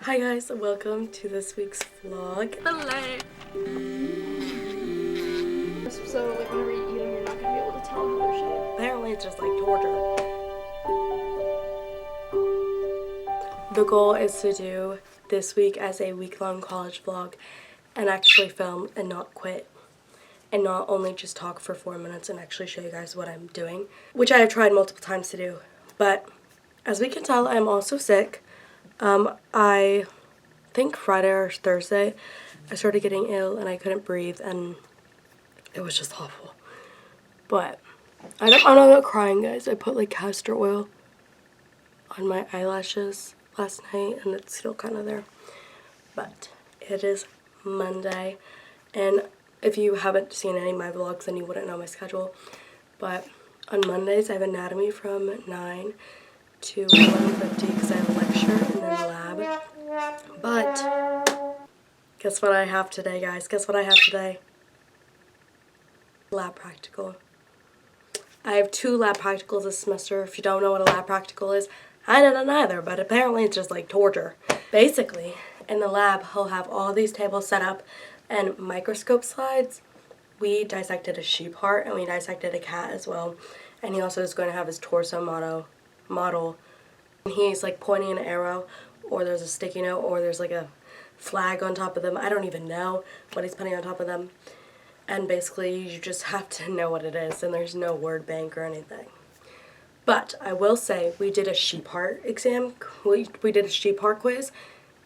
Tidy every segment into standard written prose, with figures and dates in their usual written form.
Hi guys, welcome to this week's vlog. Hello. So like whenever you eat them, you're not gonna be able to tell how they're shaped. Apparently it's just like torture. The goal is to do this week as a week-long college vlog and actually film and not quit. And not only just talk for 4 minutes and actually show you guys what I'm doing, which I have tried multiple times to do. But as we can tell, I'm also sick. I think Friday or Thursday I started getting ill and I couldn't breathe and it was just awful. But I'm not crying, guys. I put like castor oil on my eyelashes last night and it's still kind of there. But it is Monday, and if you haven't seen any of my vlogs then you wouldn't know my schedule. But on Mondays I have anatomy from 9 to 11:50 because I have a lecture and then lab. But guess what I have today, guys? Guess what I have today? Lab practical. I have 2 lab practicals this semester. If you don't know what a lab practical is, I didn't either, but apparently it's just like torture. Basically, in the lab, he'll have all these tables set up and microscope slides. We dissected a sheep heart and we dissected a cat as well. And he also is going to have his torso model. And he's like pointing an arrow, or there's a sticky note, or there's like a flag on top of them. I don't even know what he's putting on top of them. And basically you just have to know what it is, and there's no word bank or anything. But I will say we did a sheep heart exam. We did a sheep heart quiz,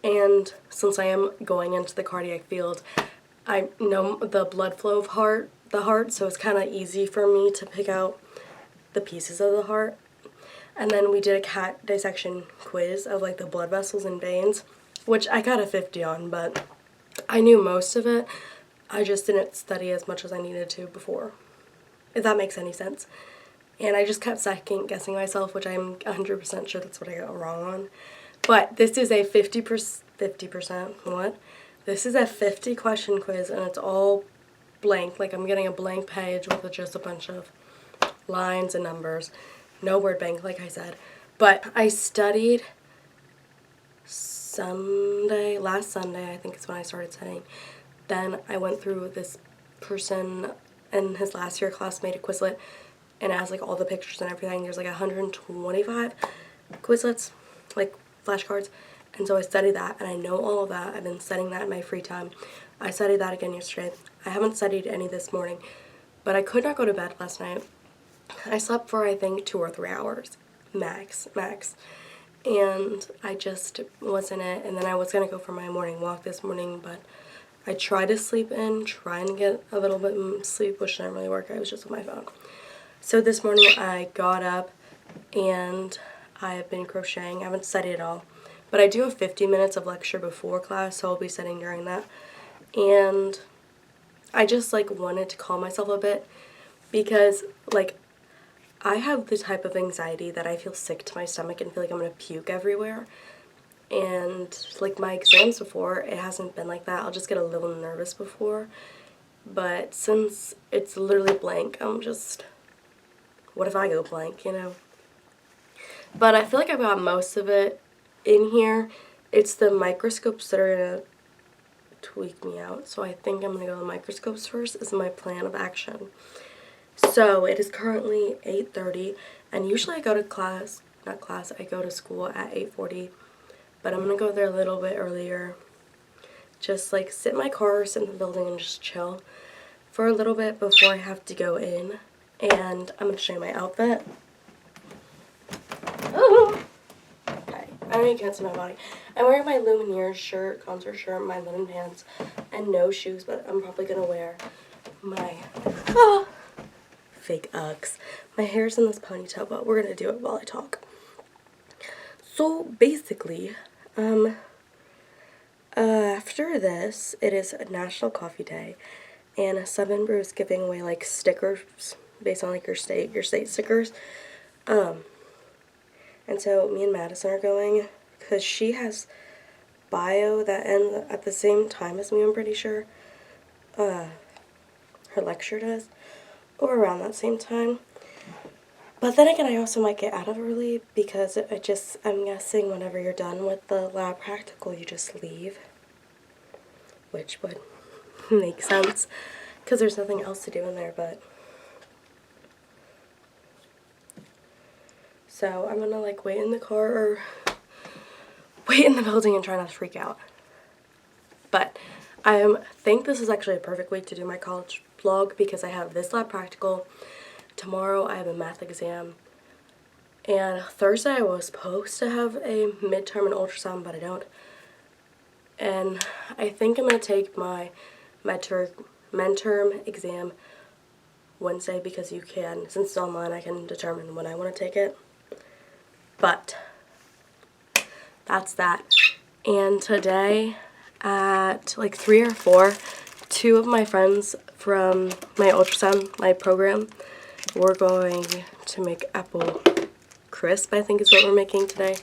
and since I am going into the cardiac field, I know the blood flow of the heart, so it's kind of easy for me to pick out the pieces of the heart. And then we did a cat dissection quiz of like the blood vessels and veins, which I got a 50 on, but I knew most of it. I just didn't study as much as I needed to before, if that makes any sense. And I just kept second guessing myself, which I'm 100% sure that's what I got wrong on. But this is a 50%, what? This is a 50 question quiz and it's all blank. Like I'm getting a blank page with just a bunch of lines and numbers. No word bank, like I said. But I studied last Sunday, I think is when I started studying. Then I went through this person in his last year class made a Quizlet, and it has like all the pictures and everything. There's like 125 Quizlets, like flashcards, and so I studied that and I know all of that. I've been studying that in my free time. I studied that again yesterday. I haven't studied any this morning, but I could not go to bed last night. I slept for I think 2 or 3 hours max, and I just was in it. And then I was gonna go for my morning walk this morning, but I tried to sleep in, trying to get a little bit of sleep, which didn't really work. I was just with my phone. So this morning I got up and I have been crocheting. I haven't studied at all, but I do have 50 minutes of lecture before class, so I'll be studying during that. And I just like wanted to calm myself a bit because like I have the type of anxiety that I feel sick to my stomach and feel like I'm gonna puke everywhere. And like my exams before, it hasn't been like that. I'll just get a little nervous before, but since it's literally blank, I'm just, what if I go blank, you know? But I feel like I've got most of it in here. It's the microscopes that are gonna tweak me out, so I think I'm gonna go to the microscopes first is my plan of action. So it is currently 8:30, and usually I go to I go to school at 8:40. But I'm gonna go there a little bit earlier. Just like sit in my car, sit in the building and just chill for a little bit before I have to go in. And I'm gonna show you my outfit. Oh! Okay, I know you can't see my body. I'm wearing my Lumineers shirt, concert shirt, my linen pants, and no shoes, but I'm probably gonna wear my fake Uggs. My hair's in this ponytail, but we're gonna do it while I talk. So basically, after this, it is National Coffee Day, and Sub and Brew is giving away like stickers based on like your state stickers. And so me and Madison are going because she has bio that ends at the same time as me, I'm pretty sure. Her lecture does, or around that same time. But then again, I also might get out of early because I'm guessing whenever you're done with the lab practical, you just leave. Which would make sense because there's nothing else to do in there, but. So I'm gonna like wait in the car or wait in the building and try not to freak out. But I think this is actually a perfect week to do my college vlog because I have this lab practical. Tomorrow I have a math exam. And Thursday I was supposed to have a midterm and ultrasound, but I don't. And I think I'm going to take my midterm exam Wednesday because you can, since it's online, I can determine when I want to take it. But that's that. And today at like 3 or 4, 2 of my friends from my ultrasound, my program, we're going to make apple crisp, I think is what we're making today,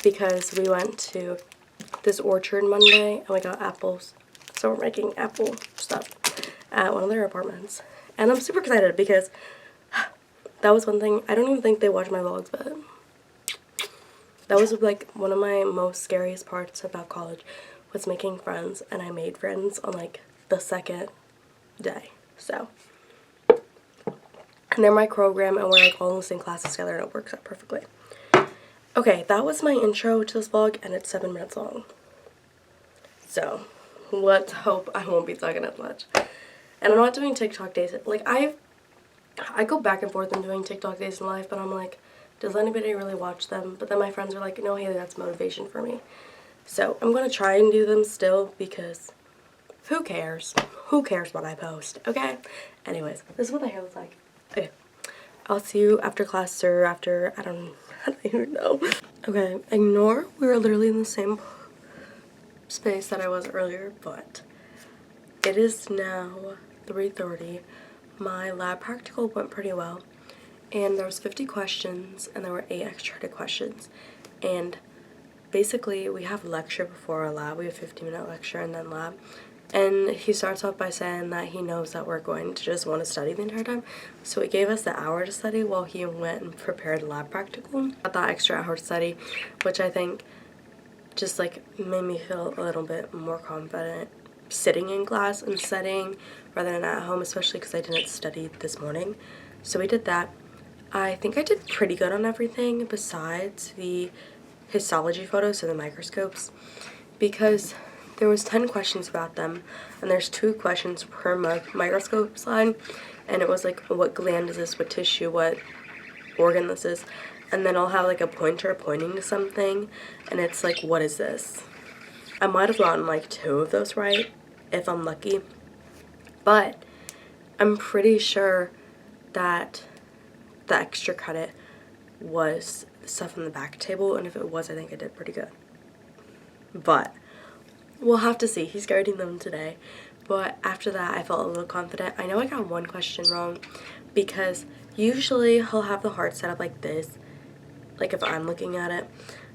because we went to this orchard Monday and we got apples, so we're making apple stuff at one of their apartments. And I'm super excited because that was one thing, I don't even think they watch my vlogs, but that was like one of my most scariest parts about college was making friends, and I made friends on like the second day. So, and they're my program and we're like all in the same classes together and it works out perfectly. Okay, that was my intro to this vlog and it's 7 minutes long. So, let's hope I won't be talking as much. And I'm not doing TikTok days. Like, I go back and forth in doing TikTok days in life, but I'm like, does anybody really watch them? But then my friends are like, no, Haley, that's motivation for me. So, I'm going to try and do them still because who cares? Who cares what I post, okay? Anyways, this is what the hair looks like. Okay, I'll see you after class or after, I don't even know. Okay, ignore we were literally in the same space that I was earlier, but it is now 3:30. My lab practical went pretty well, and there was 50 questions, and there were 8 extra credit questions, and basically we have lecture before our lab. We have a 15-minute lecture and then lab. And he starts off by saying that he knows that we're going to just want to study the entire time. So he gave us the hour to study while he went and prepared lab practical. Got that extra hour to study, which I think just like made me feel a little bit more confident sitting in class and studying rather than at home, especially because I didn't study this morning. So we did that. I think I did pretty good on everything besides the histology photos, so the microscopes, because there was 10 questions about them, and there's 2 questions per microscope slide, and it was like, what gland is this, what tissue, what organ this is, and then I'll have like a pointer pointing to something, and it's like, what is this? I might have gotten like 2 of those right, if I'm lucky, but I'm pretty sure that the extra credit was stuff on the back table, and if it was, I think I did pretty good. But we'll have to see. He's grading them today. But after that, I felt a little confident. I know I got 1 question wrong because usually he'll have the heart set up like this. Like if I'm looking at it,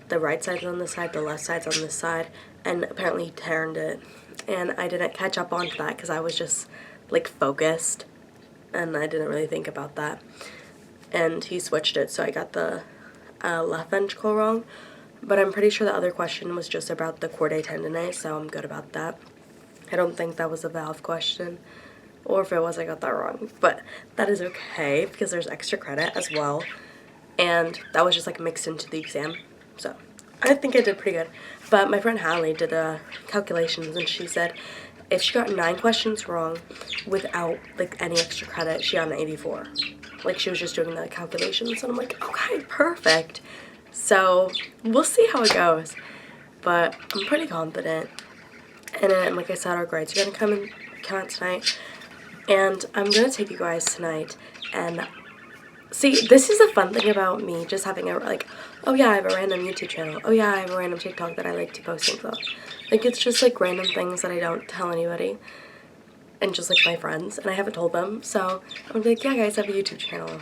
the right side's on this side, the left side's on this side, and apparently he turned it. And I didn't catch up onto that because I was just like focused and I didn't really think about that. And he switched it, so I got the left ventricle wrong. But I'm pretty sure the other question was just about the chordae tendineae, so I'm good about that. I don't think that was a valve question, or if it was, I got that wrong. But that is okay, because there's extra credit as well, and that was just like mixed into the exam. So I think I did pretty good. But my friend Haley did the calculations, and she said if she got 9 questions wrong without like any extra credit, she got an 84. Like she was just doing the calculations, and I'm like, okay, perfect. So we'll see how it goes, but I'm pretty confident. And then, like I said, our grades are gonna come out tonight, and I'm gonna take you guys tonight and see. This is a fun thing about me, just having a like, oh yeah, I have a random YouTube channel. Oh yeah, I have a random TikTok that I like to post things on. Like it's just like random things that I don't tell anybody, and just like my friends, and I haven't told them. So I'm gonna be like, yeah, guys, I have a YouTube channel.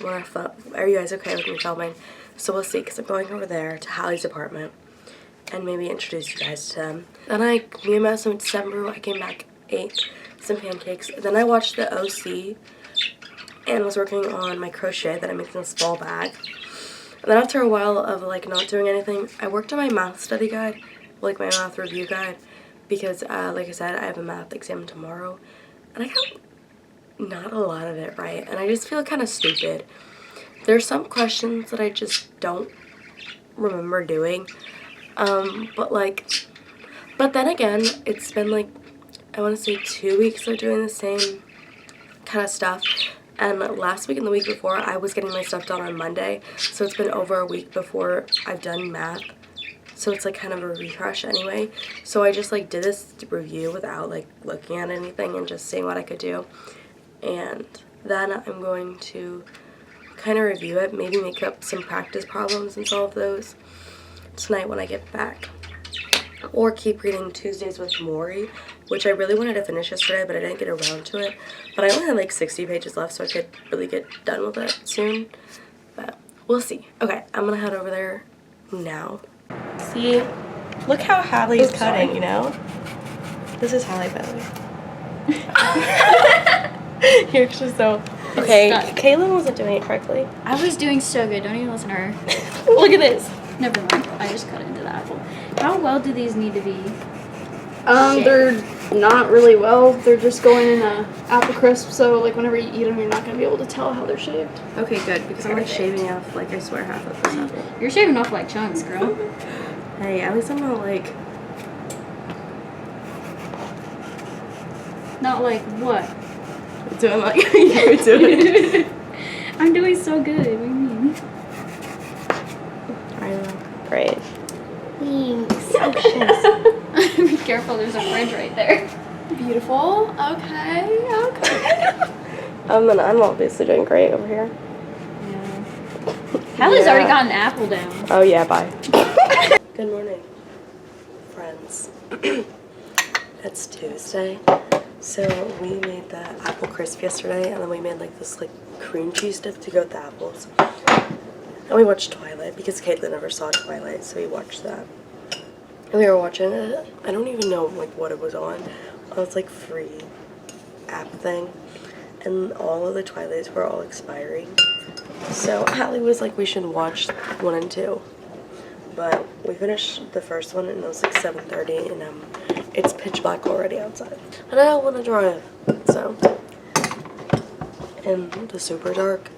Are you guys okay with me filming? So we'll see, because I'm going over there to Hallie's apartment and maybe introduce you guys to them. Then me and Madison went to December. I came back, ate some pancakes. Then I watched the OC and was working on my crochet that I'm making this fall bag. And then after a while of like not doing anything, I worked on my math study guide, like my math review guide, because like I said, I have a math exam tomorrow, and I got not a lot of it right, and I just feel kind of stupid. There's some questions that I just don't remember doing, but then again, it's been like, I want to say 2 weeks of doing the same kind of stuff. And last week and the week before, I was getting my stuff done on Monday, so it's been over a week before I've done math. So it's like kind of a refresh anyway. So I just like did this review without like looking at anything and just seeing what I could do. And then I'm going to kind of review it, maybe make up some practice problems and solve those tonight when I get back. Or keep reading Tuesdays with Maury, which I really wanted to finish yesterday, but I didn't get around to it. But I only had like 60 pages left, so I could really get done with it soon. But we'll see. Okay, I'm gonna head over there now. See, look how Hallie's cutting, you know? This is Hallie, by the way. You're just so... Okay, Kaylin wasn't doing it correctly. I was doing so good. Don't even listen to her. Look at this. Never mind. I just cut into the apple. How well do these need to be? They're not really well. They're just going in a apple crisp, so like whenever you eat them, you're not gonna be able to tell how they're shaved. Okay, good, because I'm like shaving off, like I swear, half of this apple. You're shaving off like chunks, girl. Hey, at least I'm not like... Not like what? doing like you're doing. I'm doing so good. What do you mean? I know. Great. Thanks. Be careful, there's a fridge right there. Beautiful. Okay. I'm obviously doing great over here. Yeah. Hallie's already got an apple down. Oh yeah, bye. Good morning, friends. It's Tuesday. So we made the apple crisp yesterday, and then we made like this like cream cheese dip to go with the apples. And we watched Twilight because Caitlin never saw Twilight, so we watched that. And we were watching it. I don't even know like what it was on. It was like free app thing, and all of the Twilights were all expiring. So Hallie was like, we should watch 1 and 2. But we finished the first one and it was like 7:30, and it's pitch black already outside. And I don't want to drive, so. And the super dark.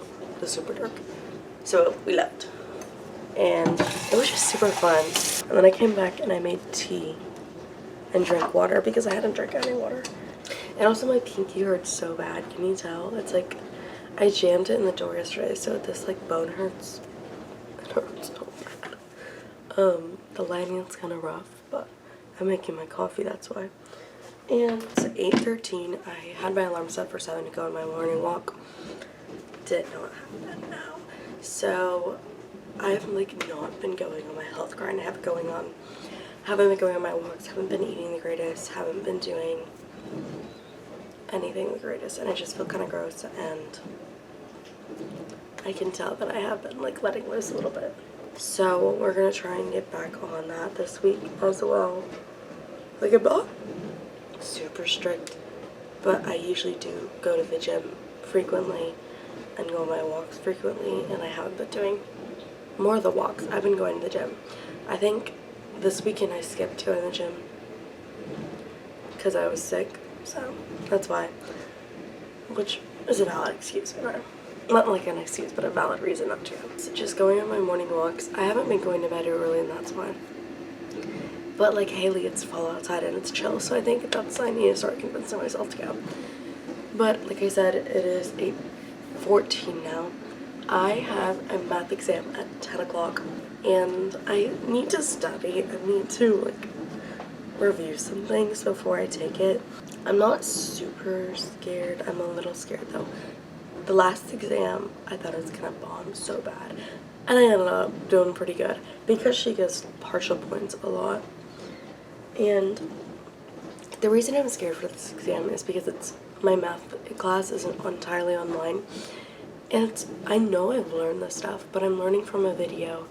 So we left. And it was just super fun. And then I came back and I made tea and drank water because I hadn't drank any water. And also my pinky hurts so bad, can you tell? It's like, I jammed it in the door yesterday, so this like bone hurts. It hurts so bad. The lighting's kind of rough, but I'm making my coffee, that's why. And it's 8:13. I had my alarm set for 7 to go on my morning walk. Did not have that now. So I have like not been going on my health grind. Haven't been going on my walks, haven't been eating the greatest, haven't been doing anything the greatest, and I just feel kind of gross, and I can tell that I have been like letting loose a little bit. So we're gonna try and get back on that this week as well. Like I'm not super strict, but I usually do go to the gym frequently and go on my walks frequently, and I haven't been doing more of the walks. I've been going to the gym. I think this weekend I skipped going to the gym because I was sick, so that's why, which is a valid excuse, but not like an excuse, but a valid reason not to. So just going on my morning walks. I haven't been going to bed early, and that's why. But like Haley, it's fall outside and it's chill, so I think that's I need to start convincing myself to go. But like I said, it is 8:14 now. I have a math exam at 10 o'clock, and I need to study. I need to like review some things before I take it. I'm not super scared. I'm a little scared though. The last exam, I thought I was gonna bomb so bad, and I ended up doing pretty good because she gives partial points a lot. And the reason I'm scared for this exam is because my math class isn't entirely online, and I know I've learned this stuff, but I'm learning from a video.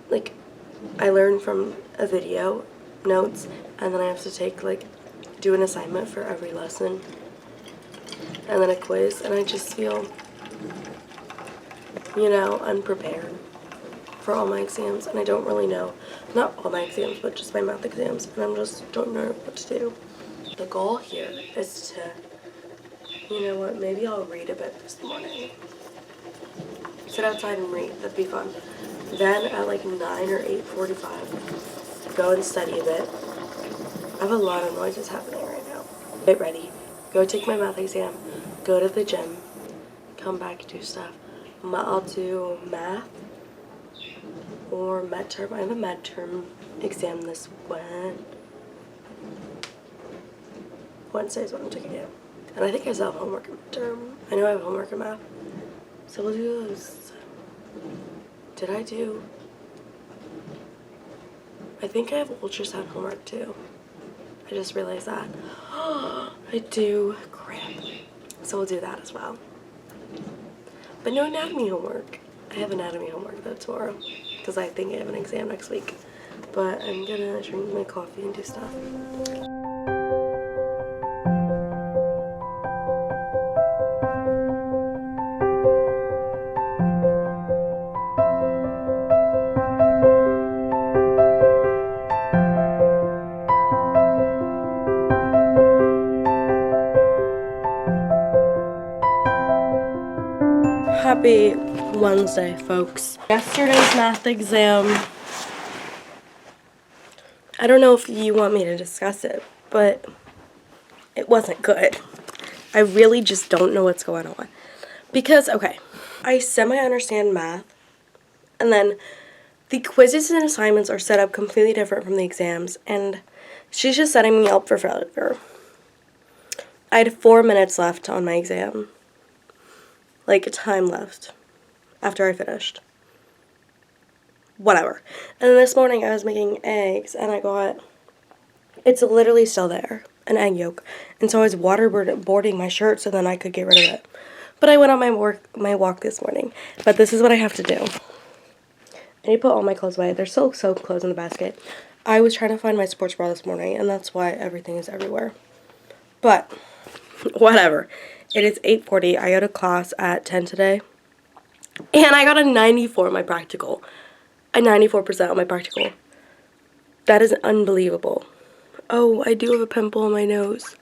Like, I learn from a video, notes, and then I have to take do an assignment for every lesson. and then a quiz, and I just feel, you know, unprepared for all my exams, and I don't really know, not all my exams, but just my math exams, and I'm just don't know what to do. The goal here is to, you know what, maybe I'll read a bit this morning. Sit outside and read, that'd be fun. Then at like 9 or 8:45, go and study a bit. I have a lot of noises happening right now. Get ready, go take my math exam, go to the gym, come back, do stuff. I'll do math or midterm. I have a midterm exam this Wednesday is what I'm taking it. And I think I still have homework in midterm. I know I have homework in math. So we'll do those. Did I do? I think I have ultrasound homework too. I just realized that. I do. Crap. So we'll do that as well. But no anatomy homework. I have anatomy homework though tomorrow because I think I have an exam next week. But I'm gonna drink my coffee and do stuff. Happy Wednesday, folks. Yesterday's math exam, I don't know if you want me to discuss it, but it wasn't good. I really just don't know what's going on. Because, okay, I semi-understand math, and then the quizzes and assignments are set up completely different from the exams, and she's just setting me up for failure. I had 4 minutes left on my exam. Like, time left after I finished. Whatever. And then this morning I was making eggs and I got, it's literally still there, an egg yolk. And so I was waterboarding my shirt so then I could get rid of it. But I went on my walk this morning. But this is what I have to do. I need to put all my clothes away. There's still soap clothes in the basket. I was trying to find my sports bra this morning and that's why everything is everywhere. But, whatever. It is 8:40. I go to class at 10 today. And I got a 94 on my practical. A 94% on my practical. That is unbelievable. Oh, I do have a pimple on my nose.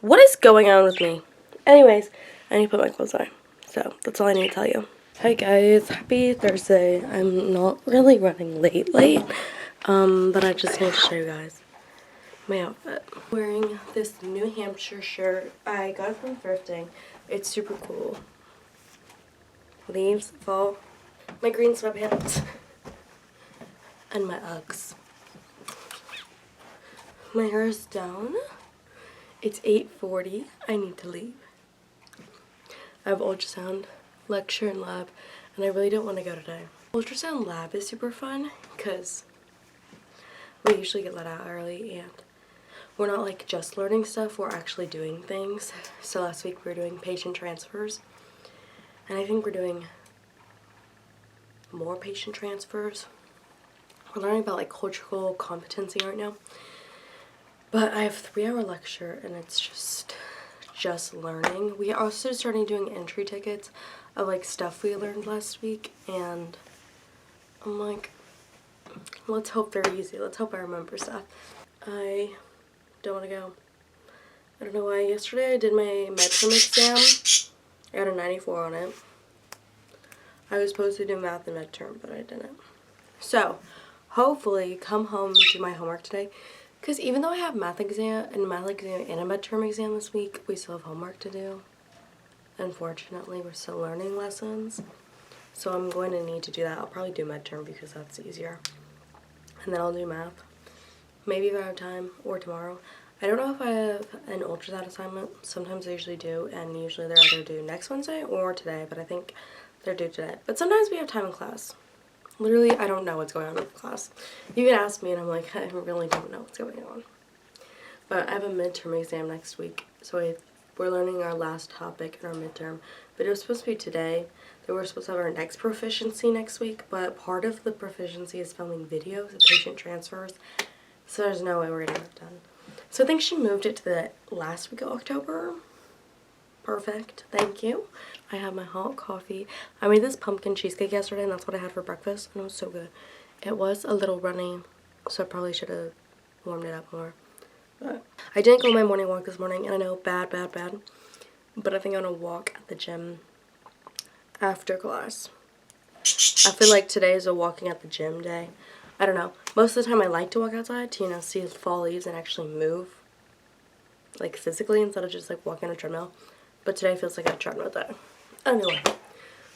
What is going on with me? Anyways, I need to put my clothes on. So, that's all I need to tell you. Hi guys, happy Thursday. I'm not really running late, but I just need to show you guys my outfit. Wearing this New Hampshire shirt. I got it from thrifting. It's super cool. Leaves, fall. My green sweatpants. And my Uggs. My hair is down. It's 8:40. I need to leave. I have ultrasound, lecture, and lab, and I really don't want to go today. Ultrasound lab is super fun because we usually get let out early and we're not like just learning stuff, we're actually doing things. So last week we were doing patient transfers, and I think we're doing more patient transfers. We're learning about like cultural competency right now. But I have a 3-hour lecture and it's just learning. We are also starting doing entry tickets of like stuff we learned last week, and I'm like, let's hope they're easy. Let's hope I remember stuff. I don't want to go. I don't know why. Yesterday I did my midterm exam. I got a 94 on it. I was supposed to do math and midterm, but I didn't. So, hopefully come home and do my homework today. Because even though I have math exam and a midterm exam this week, we still have homework to do. Unfortunately, we're still learning lessons. So I'm going to need to do that. I'll probably do midterm because that's easier. And then I'll do math. Maybe if I have time, or tomorrow. I don't know if I have an ultrasound assignment. Sometimes I usually do, and usually they're either due next Wednesday or today, but I think they're due today. But sometimes we have time in class. Literally, I don't know what's going on in class. You can ask me, and I'm like, I really don't know what's going on. But I have a midterm exam next week, so we're learning our last topic in our midterm. But it was supposed to be today. They were supposed to have our next proficiency next week, but part of the proficiency is filming videos of patient transfers, so there's no way we're getting that done. So I think she moved it to the last week of October, Perfect. Thank you. I have my hot coffee. I made this pumpkin cheesecake yesterday, and that's what I had for breakfast, and it was so good. It was a little runny, so I probably should have warmed it up more. But I didn't go my morning walk this morning, and I know, bad. But I think I'm gonna walk at the gym after class. I feel like today is a walking at the gym day. I don't know. Most of the time I like to walk outside to, you know, see the fall leaves and actually move. Like physically instead of just like walking on a treadmill. But today feels like a treadmill day. Anyway.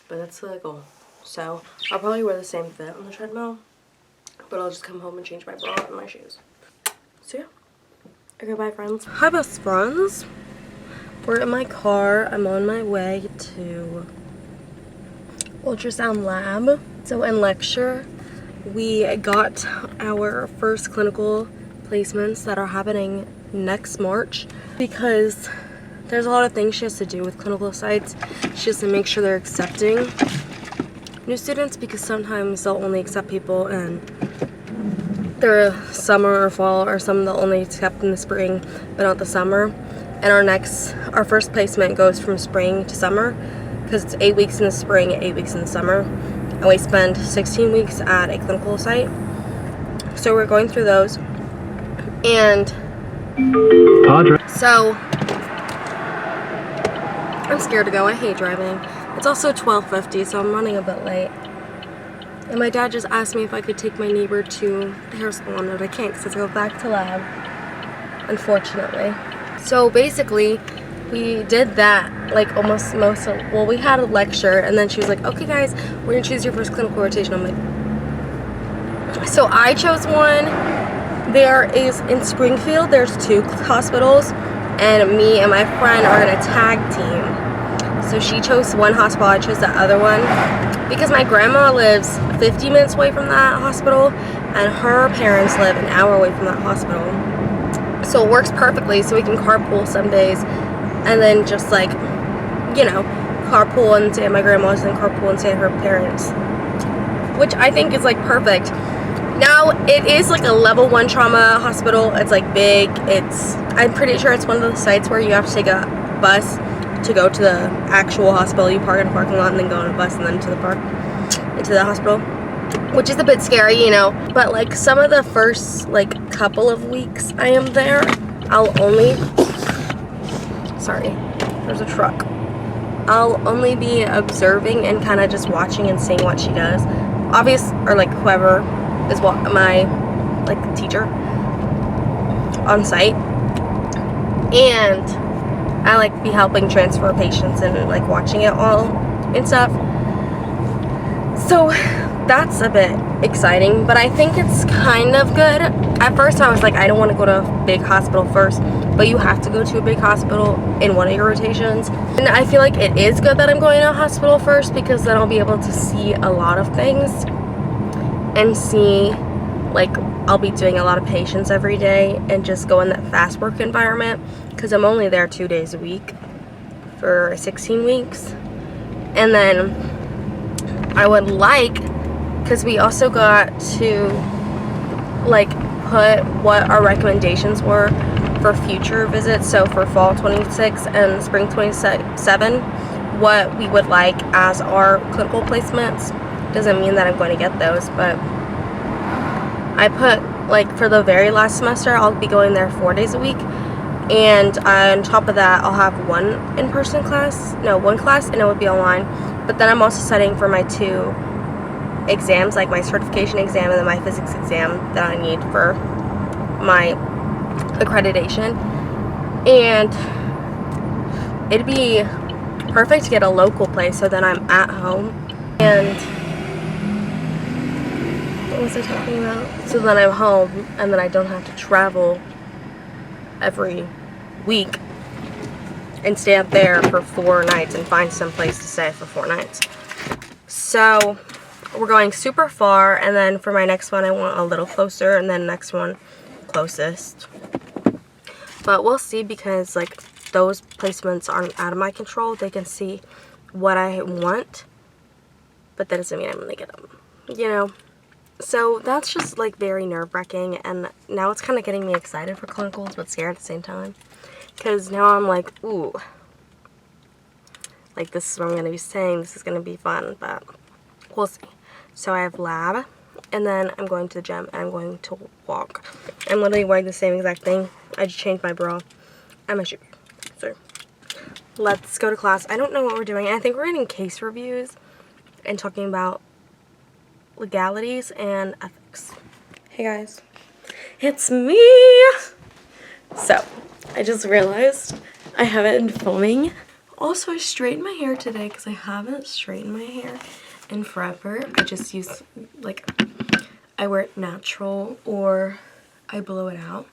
But that's the goal. So I'll probably wear the same fit on the treadmill. But I'll just come home and change my bra and my shoes. So yeah. Okay, bye friends. Hi best friends. We're in my car. I'm on my way to ultrasound lab. So in lecture, we got our first clinical placements that are happening next March because there's a lot of things she has to do with clinical sites. She has to make sure they're accepting new students because sometimes they'll only accept people in their summer or fall, or some they'll only accept in the spring but not the summer. And our first placement goes from spring to summer because it's 8 weeks in the spring, 8 weeks in the summer, and we spend 16 weeks at a clinical site. So we're going through those, and so I'm scared to go. I hate driving. It's also 12:50, so I'm running a bit late. And my dad just asked me if I could take my neighbor to the hair salon, but I can't because I go back to lab, unfortunately. So basically, we did that, like well, we had a lecture, and then she was like, okay guys, we're gonna choose your first clinical rotation. I'm like, so I chose one. There is, in Springfield, there's 2 hospitals, and me and my friend are in a tag team. So she chose one hospital, I chose the other one, because my grandma lives 50 minutes away from that hospital, and her parents live an hour away from that hospital. So it works perfectly, so we can carpool some days, and then just like, you know, carpool and stay at my grandma's, and carpool and stay at her parents, which I think is like perfect. Now, it is like a level 1 trauma hospital. It's like big. I'm pretty sure it's one of the sites where you have to take a bus to go to the actual hospital. You park in a parking lot and then go on a bus and then into the hospital, which is a bit scary, you know. But like some of the first like couple of weeks I am there, sorry, there's a truck. I'll only be observing and kind of just watching and seeing what she does. Or like whoever is what my like teacher on site, and I like be helping transfer patients and like watching it all and stuff. So that's a bit exciting, but I think it's kind of good. At first I was like, I don't want to go to a big hospital first, but you have to go to a big hospital in one of your rotations. And I feel like it is good that I'm going to a hospital first, because then I'll be able to see a lot of things and see, like, I'll be doing a lot of patients every day and just go in that fast work environment, because I'm only there 2 days a week for 16 weeks. And then I would like, because we also got to like put what our recommendations were for future visits, so for fall 26 and spring 27, what we would like as our clinical placements. Doesn't mean that I'm going to get those, but I put, like, for the very last semester, I'll be going there 4 days a week, and on top of that, I'll have one class, and it would be online. But then I'm also studying for my 2 exams, like my certification exam and then my physics exam that I need for my accreditation. And it'd be perfect to get a local place, so then I'm at home. And what was I talking about? So then I'm home, and then I don't have to travel every week and stay up there for 4 nights and find some place to stay for 4 nights. So we're going super far, and then for my next one I want a little closer, and then next one closest. But we'll see, because like those placements aren't out of my control. They can see what I want, but that doesn't mean I'm gonna get them, you know. So that's just like very nerve-wracking, and now it's kind of getting me excited for clinicals but scared at the same time, because now I'm like, ooh, like this is what I'm going to be saying, this is going to be fun, but we'll see. So I have lab, and then I'm going to the gym, and I'm going to walk. I'm literally wearing the same exact thing. I just changed my bra and my shoe. So let's go to class. I don't know what we're doing. I think we're getting case reviews and talking about legalities and ethics. Hey guys, it's me! So, I just realized I haven't been filming. Also, I straightened my hair today because I haven't straightened my hair in forever. I just use, like, I wear it natural or I blow it out.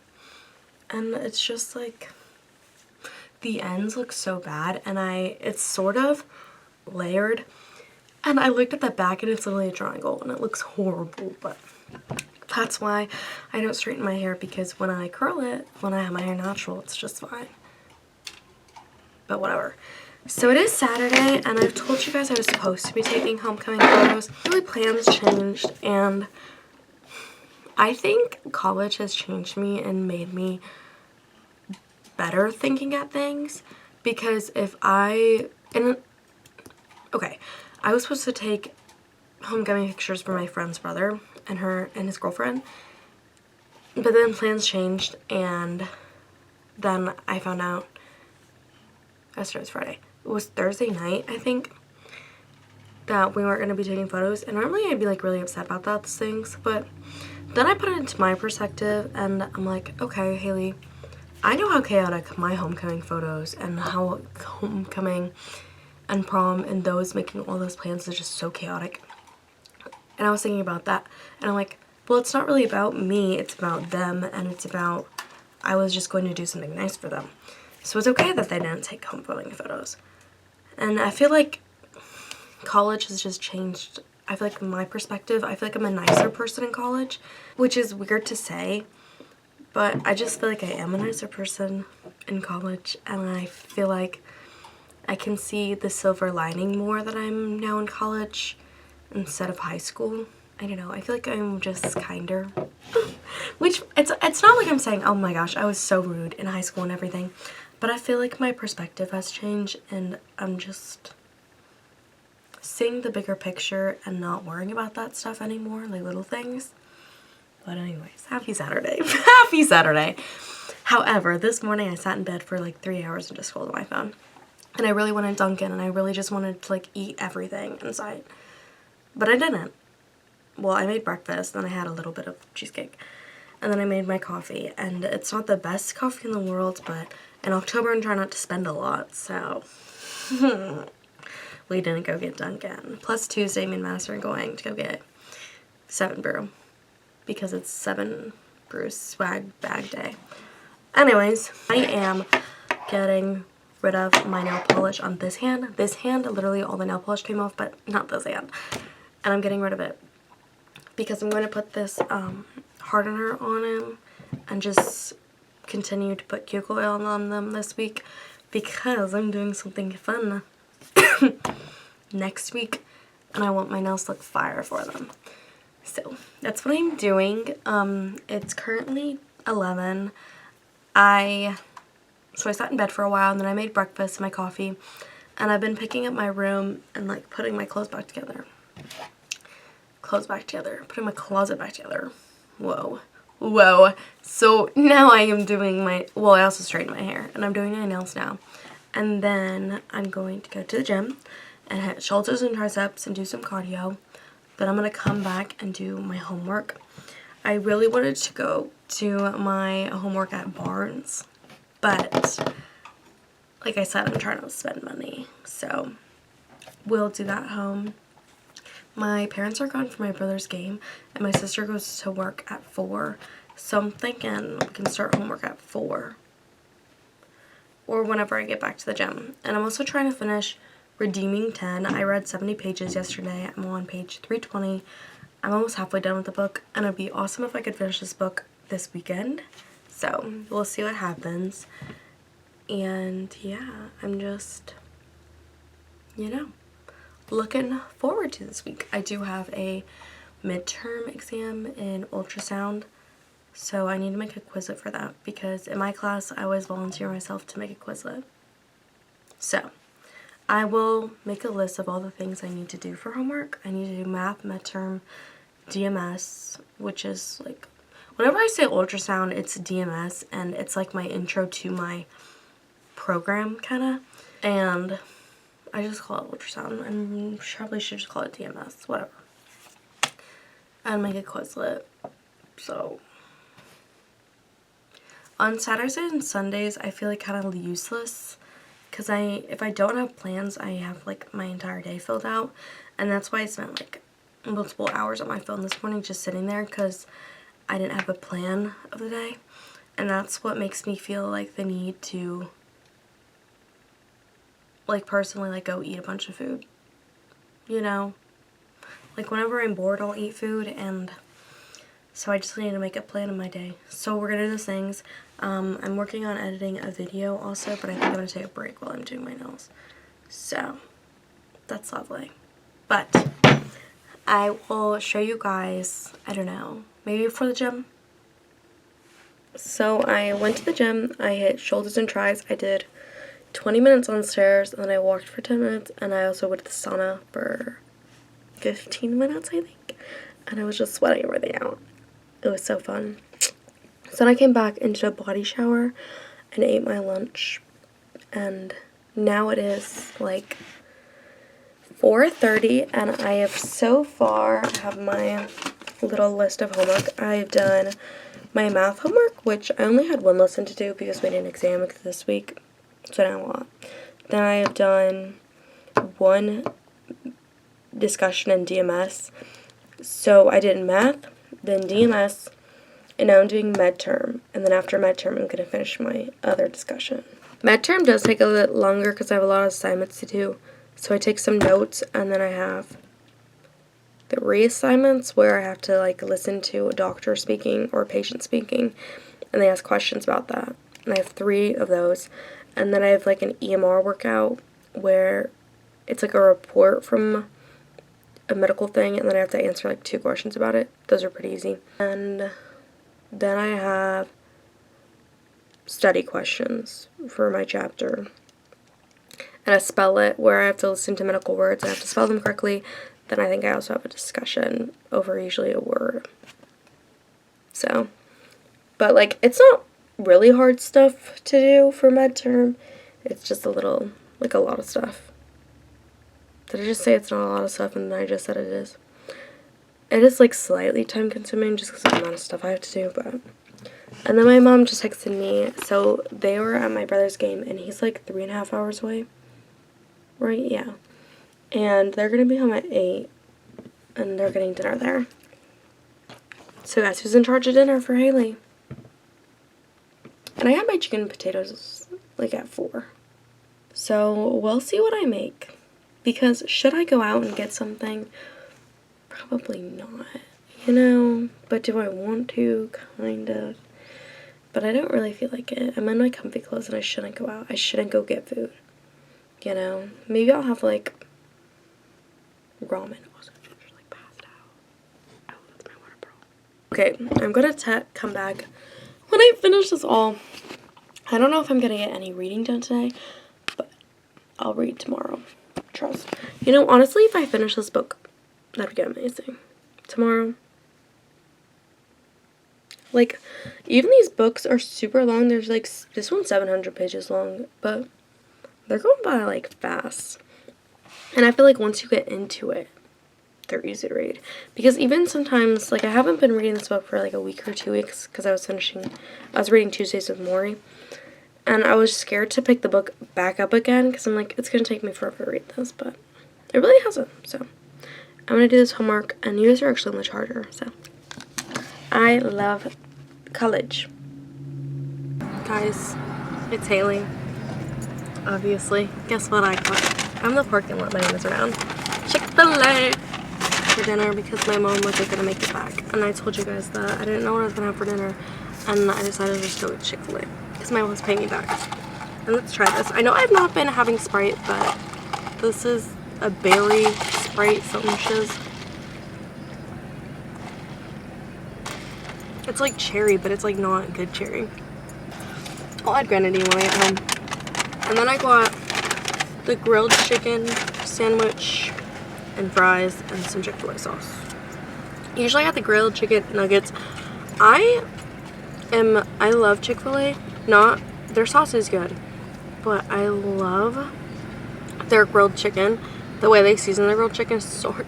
And it's just like, the ends look so bad, and it's sort of layered. And I looked at the back and it's literally a triangle and it looks horrible, but that's why I don't straighten my hair, because when I curl it, when I have my hair natural, it's just fine. But whatever. So it is Saturday, and I've told you guys I was supposed to be taking homecoming photos. Really, plans changed, and I think college has changed me and made me better thinking at things, because I was supposed to take homecoming pictures for my friend's brother and his girlfriend, but then plans changed, and then I found out yesterday was Friday. It was Thursday night, I think, that we weren't going to be taking photos, and normally I'd be like really upset about those things, but then I put it into my perspective, and I'm like, okay, Haley, I know how chaotic my homecoming photos and how homecoming and prom and those making all those plans is just so chaotic. And I was thinking about that, and I'm like, well, it's not really about me, it's about them, and it's about, I was just going to do something nice for them. So it's okay that they didn't take homecoming photos. And I feel like college has just changed, I feel like, my perspective. I feel like I'm a nicer person in college, which is weird to say, but I just feel like I am a nicer person in college, and I feel like I can see the silver lining more that I'm now in college instead of high school. I don't know, I feel like I'm just kinder. Which, it's not like I'm saying, oh my gosh, I was so rude in high school and everything, but I feel like my perspective has changed, and I'm just seeing the bigger picture and not worrying about that stuff anymore, like little things. But anyways, happy Saturday. Happy Saturday. However, this morning I sat in bed for like 3 hours and just scrolled on my phone. And I really wanted Dunkin', and I really just wanted to like eat everything in sight. But I didn't. Well, I made breakfast, then I had a little bit of cheesecake. And then I made my coffee, and it's not the best coffee in the world, but in October I'm trying not to spend a lot, so we didn't go get Dunkin'. Plus Tuesday, me and Mercer are going to go get 7 Brew, because it's 7 Brew swag bag day. Anyways, I am getting rid of my nail polish on this hand. This hand, literally all the nail polish came off, but not this hand. And I'm getting rid of it because I'm going to put this hardener on him and just continue to put cuticle oil on them this week, because I'm doing something fun next week, and I want my nails to look fire for them. So that's what I'm doing. It's currently 11. So I sat in bed for a while, and then I made breakfast and my coffee, and I've been picking up my room and like putting my clothes back together. Putting my closet back together. Whoa. So now I am doing I also straightened my hair, and I'm doing my nails now. And then I'm going to go to the gym and hit shoulders and triceps and do some cardio. Then I'm going to come back and do my homework. I really wanted to go to my homework at Barnes, but like I said, I'm trying to spend money, so we'll do that at home. My parents are gone for my brother's game, and my sister goes to work at 4, so I'm thinking we can start homework at 4 or whenever I get back to the gym. And I'm also trying to finish Redeeming 10. I read 70 pages yesterday. I'm on page 320. I'm almost halfway done with the book, and it'd be awesome if I could finish this book this weekend. So we'll see what happens. And yeah, I'm just, looking forward to this week. I do have a midterm exam in ultrasound, so I need to make a Quizlet for that, because in my class I always volunteer myself to make a Quizlet. So I will make a list of all the things I need to do for homework. I need to do math, midterm, DMS, which is like, whenever I say ultrasound, it's DMS, and it's like my intro to my program, kind of. And I just call it ultrasound, and probably should just call it DMS, whatever. And make a Quizlet. So on Saturdays and Sundays, I feel like kind of useless, because if I don't have plans, I have like my entire day filled out, and that's why I spent like multiple hours on my phone this morning just sitting there, because I didn't have a plan of the day. And that's what makes me feel like the need to like personally like go eat a bunch of food, you know, like whenever I'm bored I'll eat food, and so I just need to make a plan of my day. So we're gonna do those things. I'm working on editing a video also, but I think I'm gonna take a break while I'm doing my nails, so that's lovely. But I will show you guys, I don't know, maybe before the gym. So I went to the gym, I hit shoulders and tries, I did 20 minutes on stairs, and then I walked for 10 minutes, and I also went to the sauna for 15 minutes, I think, and I was just sweating everything out. It was so fun. So then I came back and did a body shower and ate my lunch, and now it is like 4:30, and I have so far have my little list of homework. I've done my math homework, which I only had one lesson to do because we didn't exam this week, so not a lot. Then I have done one discussion in DMS. So I did math, then DMS, and now I'm doing midterm. And then after midterm, I'm going to finish my other discussion. Midterm does take a little longer because I have a lot of assignments to do. So I take some notes, and then I have the reassignments where I have to like listen to a doctor speaking or a patient speaking, and they ask questions about that. And I have 3 of those. And then I have like an EMR workout where it's like a report from a medical thing, and then I have to answer like 2 questions about it. Those are pretty easy. And then I have study questions for my chapter, and a spell it where I have to listen to medical words and I have to spell them correctly. Then I think I also have a discussion over usually a word. So, but like it's not really hard stuff to do for midterm. It's just a little, like a lot of stuff. Did I just say it's not a lot of stuff and then I just said it is? It is like slightly time consuming just because of the amount of stuff I have to do, but. And then my mom just texted me. So they were at my brother's game, and he's like 3.5 hours away. Right? Yeah. And they're going to be home at 8, and they're getting dinner there. So guys, who's in charge of dinner for Haley? And I had my chicken and potatoes like at 4. So we'll see what I make. Because should I go out and get something? Probably not, you know. But do I want to? Kind of. But I don't really feel like it. I'm in my comfy clothes and I shouldn't go out. I shouldn't go get food. You know? Maybe I'll have like ramen. Also, Ginger like passed out. Oh, that's my water bottle. Okay, I'm gonna come back when I finish this all. I don't know if I'm gonna get any reading done today, but I'll read tomorrow. Trust. You know, honestly, if I finish this book, that'd be amazing. Tomorrow. Like, even these books are super long. There's like, this one's 700 pages long, but they're going by like fast. And I feel like once you get into it, they're easy to read. Because even sometimes, like, I haven't been reading this book for like a week or 2 weeks because I was reading Tuesdays with Maury. And I was scared to pick the book back up again because I'm like, it's going to take me forever to read this, but it really hasn't. So I'm going to do this homework, and you guys are actually on the charger, so. I love college. Guys, it's Haley. Obviously. Guess what I got? I'm the parking lot my name is around. Chick-fil-A for dinner because my mom wasn't going to make it back. And I told you guys that I didn't know what I was going to have for dinner. And I decided to just go to Chick-fil-A because my mom was paying me back. And let's try this. I know I've not been having Sprite, but this is a berry Sprite, something shiz. It's like cherry, but it's like not good cherry. I'll add grenadine when I get home. And then I got the grilled chicken sandwich and fries and some Chick-fil-A sauce. Usually I got the grilled chicken nuggets. I love Chick-fil-A. Their sauce is good, but I love their grilled chicken. The way they season their grilled chicken is so good.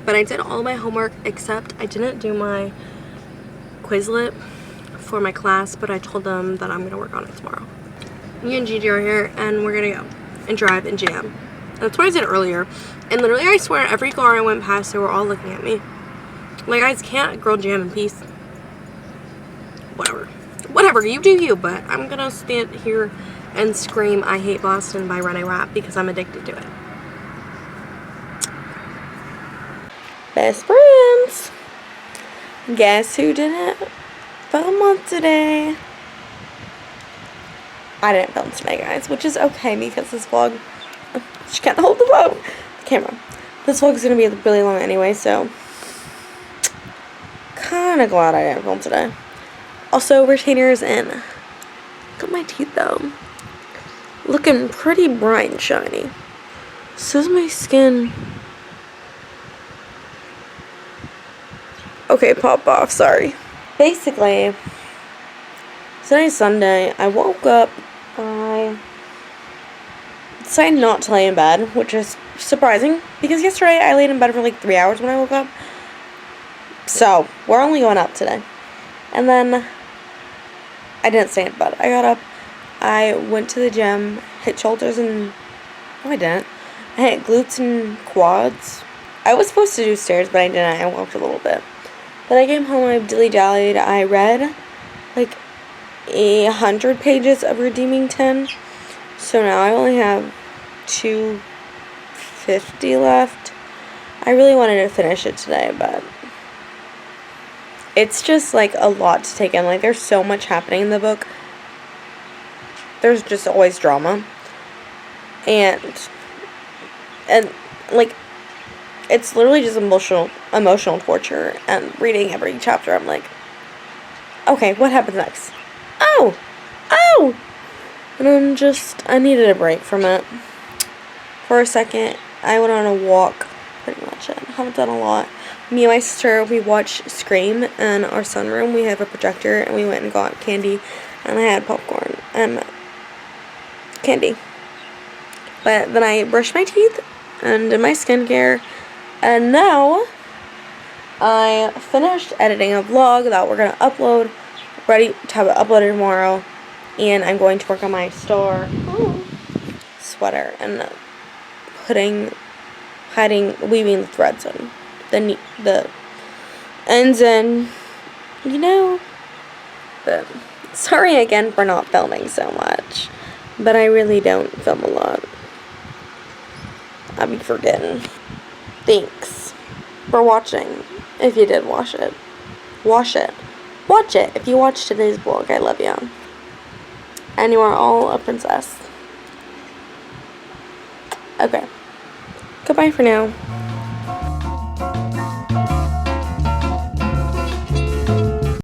But I did all my homework except I didn't do my Quizlet for my class, but I told them that I'm going to work on it tomorrow. Me and Gigi are here, and we're going to go and drive and jam. That's what I did earlier. And literally, I swear, every car I went past, they were all looking at me. Like, guys, can't grilled jam in peace. Whatever, you do you, but I'm going to stand here and scream I Hate Boston by Renee Rapp because I'm addicted to it. Best friends. Guess who didn't Belmont today? I didn't film today, guys, which is okay because this vlog, she can't hold the camera. This vlog's gonna be really long anyway, so kind of glad I didn't film today. Also, retainers in. Look at my teeth though, looking pretty bright and shiny. So is my skin. Okay, pop off, sorry. Basically, today's Sunday. I woke up, I decided not to lay in bed, which is surprising, because yesterday I laid in bed for like 3 hours when I woke up. So, we're only going up today. And then, I didn't stay in bed. I got up, I went to the gym, hit shoulders and, no I didn't. I hit glutes and quads. I was supposed to do stairs, but I didn't. I walked a little bit. Then I came home, I dilly-dallied, I read like 100 pages of Redeeming 10. So now I only have 250 left. I really wanted to finish it today, but it's just like a lot to take in. Like, there's so much happening in the book. There's just always drama. And like, it's literally just emotional torture, and reading every chapter, I'm like, okay, what happens next? Oh! And I needed a break from it. For a second, I went on a walk, pretty much it. I haven't done a lot. Me and my sister, we watched Scream in our sunroom. We have a projector, and we went and got candy, and I had popcorn and candy. But then I brushed my teeth and did my skincare. And now, I finished editing a vlog that we're going to upload, ready to have it uploaded tomorrow, and I'm going to work on my star sweater and weaving the threads in, the ends in, you know, but sorry again for not filming so much, but I really don't film a lot. I'll be forgetting. Thanks for watching. If you did watch it. Watch it. If you watched today's vlog, I love you. And you are all a princess. Okay. Goodbye for now.